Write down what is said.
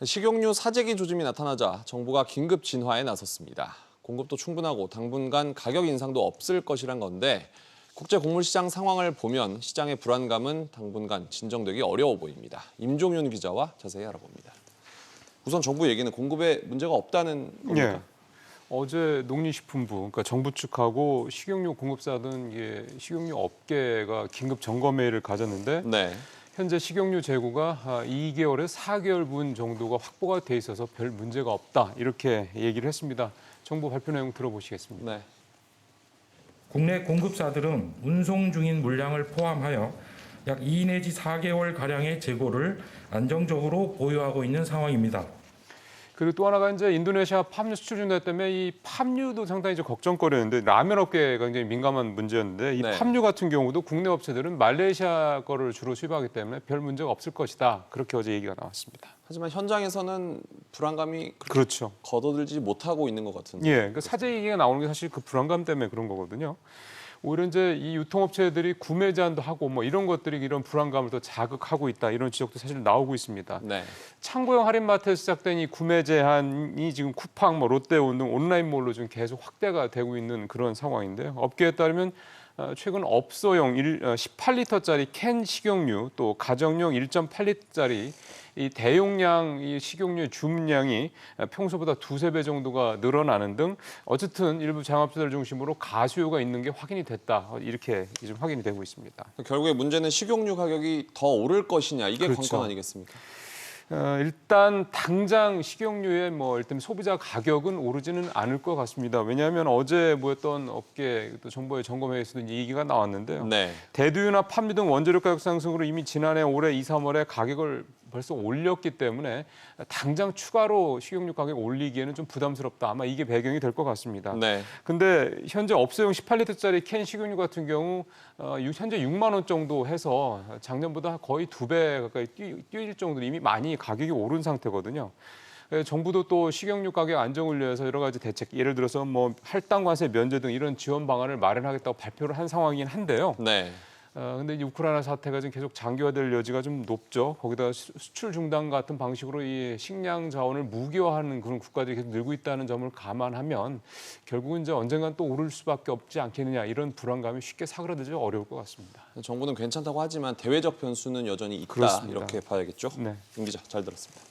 식용유 사재기 조짐이 나타나자 정부가 긴급 진화에 나섰습니다. 공급도 충분하고 당분간 가격 인상도 없을 것이란 건데 국제 곡물 시장 상황을 보면 시장의 불안감은 당분간 진정되기 어려워 보입니다. 임종윤 기자와 자세히 알아봅니다. 우선 정부 얘기는 공급에 문제가 없다는 겁니까? 예. 어제 농림식품부, 그러니까 정부 측하고 식용유 공급사든 식용유 업계가 긴급 점검회의를 가졌는데 네. 현재 식용유 재고가 2개월에서 4개월분 정도가 확보가 돼 있어서 별 문제가 없다 이렇게 얘기를 했습니다. 정부 발표 내용 들어보시겠습니다. 네. 국내 공급사들은 운송 중인 물량을 포함하여 약 2 내지 4개월 가량의 재고를 안정적으로 보유하고 있는 상황입니다. 그리고 또 하나가 이제 인도네시아 팜유 수출 중단 때문에 이 팜유도 상당히 이제 걱정거리였는데 라면 업계가 굉장히 민감한 문제였는데 이 네. 팜유 같은 경우도 국내 업체들은 말레이시아 거를 주로 수입하기 때문에 별 문제가 없을 것이다. 그렇게 어제 얘기가 나왔습니다. 하지만 현장에서는 불안감이 그렇죠. 걷어들지 못하고 있는 것 같은데. 예, 그러니까 사재 얘기가 나오는 게 사실 그 불안감 때문에 그런 거거든요. 오히려 이제 이 유통업체들이 구매 제한도 하고 뭐 이런 것들이 이런 불안감을 더 자극하고 있다 이런 지적도 사실 나오고 있습니다. 네. 창고형 할인마트에서 시작된 이 구매 제한이 지금 쿠팡, 뭐 롯데온 등 온라인몰로 지금 계속 확대가 되고 있는 그런 상황인데요. 업계에 따르면 최근 업소용 18리터짜리 캔 식용유 또 가정용 1.8리터짜리 이 대용량 이 식용유의 주문량이 평소보다 2~3배 정도가 늘어나는 등 어쨌든 일부 장업자들 중심으로 가수요가 있는 게 확인이 됐다. 이렇게 지금 확인이 되고 있습니다. 결국에 문제는 식용유 가격이 더 오를 것이냐 이게 그렇죠. 관건 아니겠습니까? 일단 당장 식용유의 일단 소비자 가격은 오르지는 않을 것 같습니다. 왜냐하면 어제 모였던 업계 또 정부의 점검회의에서도 얘기가 나왔는데요. 네. 대두유나 팜유 등 원재료 가격 상승으로 이미 지난해 올해 2, 3월에 가격을 벌써 올렸기 때문에 당장 추가로 식용유 가격 올리기에는 좀 부담스럽다. 아마 이게 배경이 될 것 같습니다. 네. 근데 현재 업소용 18리터짜리 캔 식용유 같은 경우 현재 6만 원 정도 해서 작년보다 거의 2배 가까이 뛰일 정도로 이미 많이 가격이 오른 상태거든요. 정부도 또 식용유 가격 안정을 위해서 여러 가지 대책, 예를 들어서 뭐 할당 관세 면제 등 이런 지원 방안을 마련하겠다고 발표를 한 상황이긴 한데요. 네. 근데 이 우크라이나 사태가 지금 계속 장기화될 여지가 좀 높죠. 거기다가 수출 중단 같은 방식으로 이 식량 자원을 무기화하는 그런 국가들이 계속 늘고 있다는 점을 감안하면 결국은 이제 언젠간 또 오를 수밖에 없지 않겠느냐 이런 불안감이 쉽게 사그라들지 어려울 것 같습니다. 정부는 괜찮다고 하지만 대외적 변수는 여전히 있다 그렇습니다. 이렇게 봐야겠죠. 네. 임 기자 잘 들었습니다.